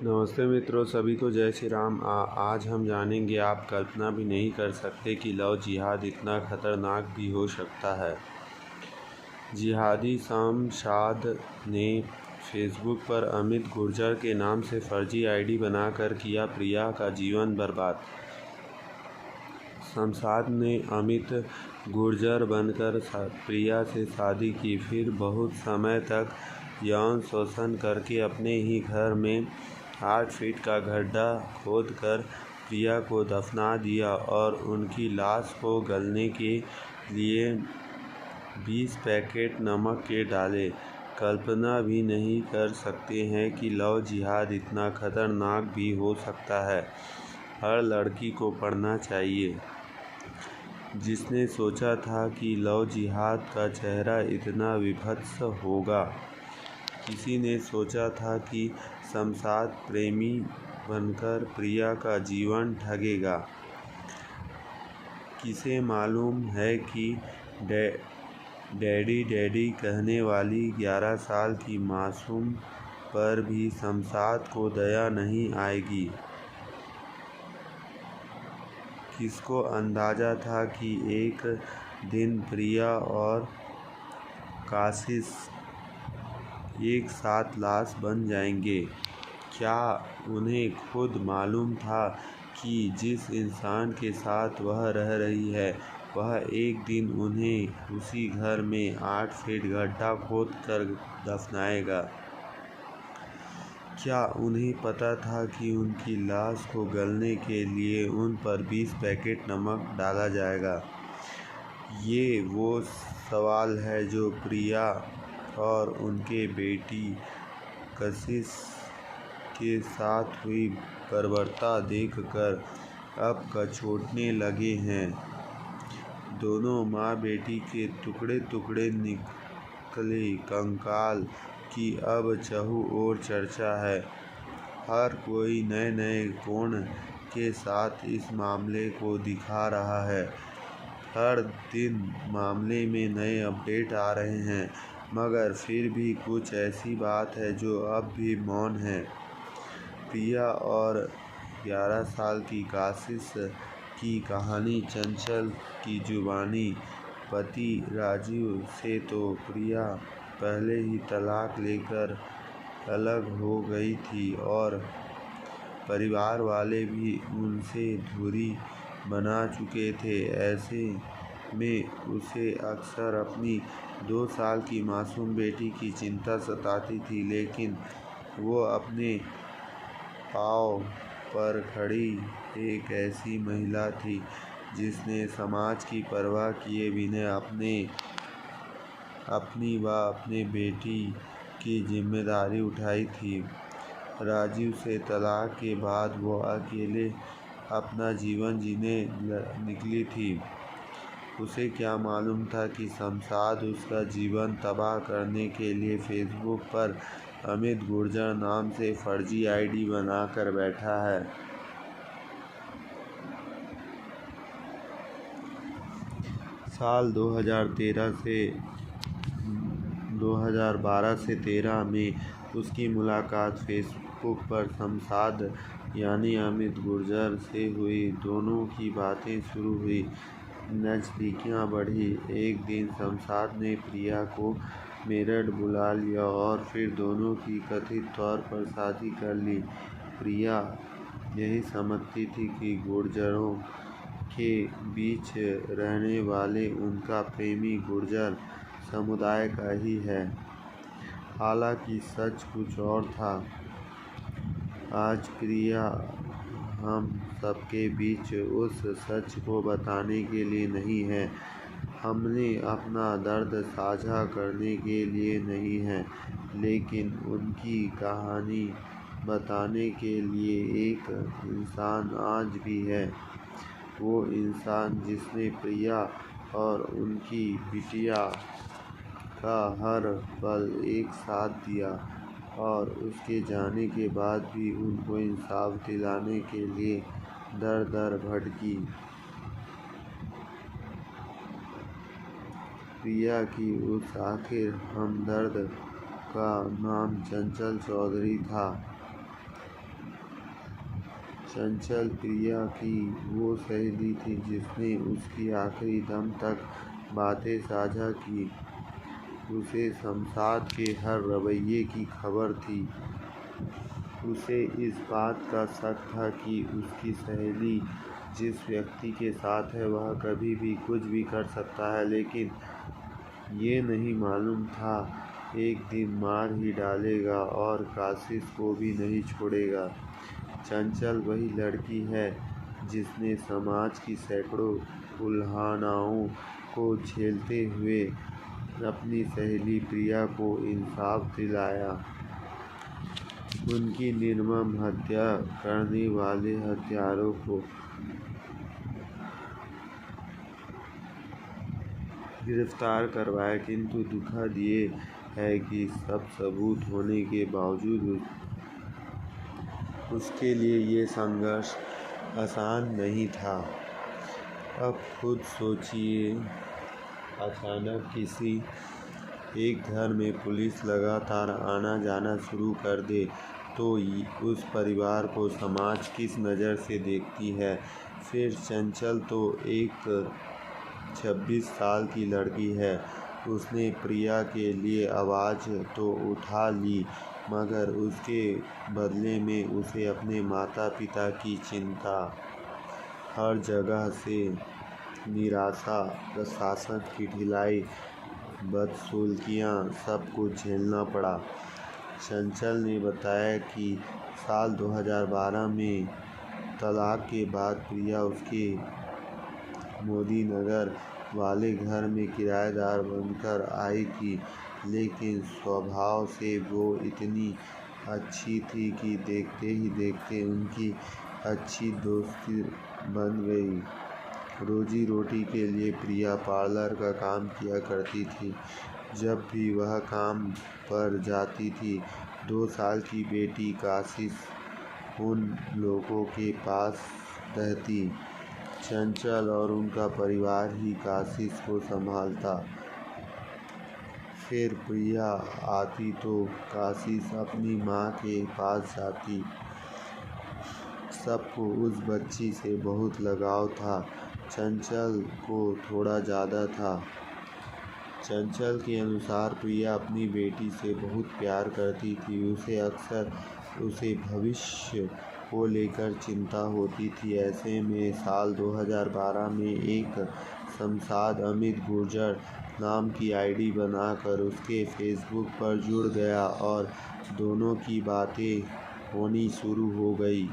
नमस्ते मित्रों, सभी को जय श्री राम। आज हम जानेंगे, आप कल्पना भी नहीं कर सकते कि लव जिहाद इतना खतरनाक भी हो सकता है। जिहादी शमशाद ने फेसबुक पर अमित गुर्जर के नाम से फर्जी आईडी बनाकर किया प्रिया का जीवन बर्बाद। शमशाद ने अमित गुर्जर बनकर प्रिया से शादी की, फिर बहुत समय तक यौन शोषण करके अपने ही घर में 8 फीट का गड्ढा खोदकर प्रिया को दफना दिया और उनकी लाश को गलने के लिए 20 पैकेट नमक के डाले। कल्पना भी नहीं कर सकते हैं कि लव जिहाद इतना खतरनाक भी हो सकता है। हर लड़की को पढ़ना चाहिए। जिसने सोचा था कि लव जिहाद का चेहरा इतना विभत्स होगा। किसी ने सोचा था कि शमशाद प्रेमी बनकर प्रिया का जीवन ठगेगा। किसे मालूम है कि डैडी डैडी कहने वाली 11 साल की मासूम पर भी शमशाद को दया नहीं आएगी। किसको अंदाजा था कि एक दिन प्रिया और काशिश एक साथ लाश बन जाएंगे। क्या उन्हें खुद मालूम था कि जिस इंसान के साथ वह रह रही है वह एक दिन उन्हें उसी घर में 8 फीट गड्ढा खोद कर दफनाएगा? क्या उन्हें पता था कि उनकी लाश को गलने के लिए उन पर 20 पैकेट नमक डाला जाएगा? ये वो सवाल है जो प्रिया और उनके बेटी कशिश के साथ हुई बर्बरता देखकर अब कचोटने लगे हैं। दोनों माँ बेटी के टुकड़े टुकड़े निकले कंकाल की अब चहुं ओर चर्चा है। हर कोई नए नए कोण के साथ इस मामले को दिखा रहा है। हर दिन मामले में नए अपडेट आ रहे हैं, मगर फिर भी कुछ ऐसी बात है जो अब भी मौन है। प्रिया और 11 साल की काशिश की कहानी। चंचल की जुबानी। पति राजीव से तो प्रिया पहले ही तलाक लेकर अलग हो गई थी और परिवार वाले भी उनसे दूरी बना चुके थे। ऐसे में उसे अक्सर अपनी 2 साल की मासूम बेटी की चिंता सताती थी, लेकिन वो अपने पाँव पर खड़ी एक ऐसी महिला थी जिसने समाज की परवाह किए बिना अपनी व अपने बेटी की जिम्मेदारी उठाई थी। राजीव से तलाक के बाद वो अकेले अपना जीवन जीने निकली थी। उसे क्या मालूम था कि शमशाद उसका जीवन तबाह करने के लिए फेसबुक पर अमित गुर्जर नाम से फर्जी आईडी बनाकर बैठा है। साल 2012 से 13 में उसकी मुलाकात फेसबुक पर शमशाद यानी अमित गुर्जर से हुई। दोनों की बातें शुरू हुई, नज़दीकियाँ बढ़ी। एक दिन शमशाद ने प्रिया को मेरठ बुला लिया और फिर दोनों की कथित तौर पर शादी कर ली। प्रिया यही समझती थी कि गुर्जरों के बीच रहने वाले उनका प्रेमी गुर्जर समुदाय का ही है। हालांकि सच कुछ और था। आज प्रिया हम सबके बीच उस सच को बताने के लिए नहीं है। हमने अपना दर्द साझा करने के लिए नहीं है, लेकिन उनकी कहानी बताने के लिए। एक इंसान आज भी है, वो इंसान जिसने प्रिया और उनकी बिटिया का हर पल एक साथ दिया और उसके जाने के बाद भी उनको इंसाफ दिलाने के लिए दर दर भटकी। प्रिया की उस आखिर हमदर्द का नाम चंचल चौधरी था। चंचल प्रिया की वो सहेली थी जिसने उसकी आखिरी दम तक बातें साझा की। उसे शमशाद के हर रवैये की खबर थी। उसे इस बात का शक था कि उसकी सहेली जिस व्यक्ति के साथ है वह कभी भी कुछ भी कर सकता है, लेकिन ये नहीं मालूम था एक दिन मार ही डालेगा और काशिश को भी नहीं छोड़ेगा। चंचल वही लड़की है जिसने समाज की सैकड़ों उल्हानाओं को झेलते हुए अपनी सहेली प्रिया को इंसाफ दिलाया। उनकी निर्मम हत्या करने वाले हत्यारों को गिरफ्तार करवाया, किंतु दुखद ये है कि सब सबूत होने के बावजूद उसके लिए ये संघर्ष आसान नहीं था। अब खुद सोचिए, अचानक किसी एक घर में पुलिस लगातार आना जाना शुरू कर दे तो उस परिवार को समाज किस नज़र से देखती है। फिर चंचल तो एक 26 साल की लड़की है। उसने प्रिया के लिए आवाज़ तो उठा ली, मगर उसके बदले में उसे अपने माता पिता की चिंता, हर जगह से निराशा, प्रशासन की ढिलाई, बदसलूकियाँ सब कुछ झेलना पड़ा। चंचल ने बताया कि साल 2012 में तलाक के बाद प्रिया उसके मोदी नगर वाले घर में किराएदार बनकर आई थी, लेकिन स्वभाव से वो इतनी अच्छी थी कि देखते ही देखते उनकी अच्छी दोस्ती बन गई। रोजी रोटी के लिए प्रिया पार्लर का काम किया करती थी। जब भी वह काम पर जाती थी, 2 साल की बेटी काशिश उन लोगों के पास रहती। चंचल और उनका परिवार ही काशिश को संभालता। फिर प्रिया आती तो काशिश अपनी माँ के पास जाती। सबको उस बच्ची से बहुत लगाव था, चंचल को थोड़ा ज़्यादा था। चंचल के अनुसार प्रिया अपनी बेटी से बहुत प्यार करती थी। उसे अक्सर उसे भविष्य को लेकर चिंता होती थी। ऐसे में साल 2012 में एक शमशाद अमित गुर्जर नाम की आईडी बनाकर उसके फेसबुक पर जुड़ गया और दोनों की बातें होनी शुरू हो गई।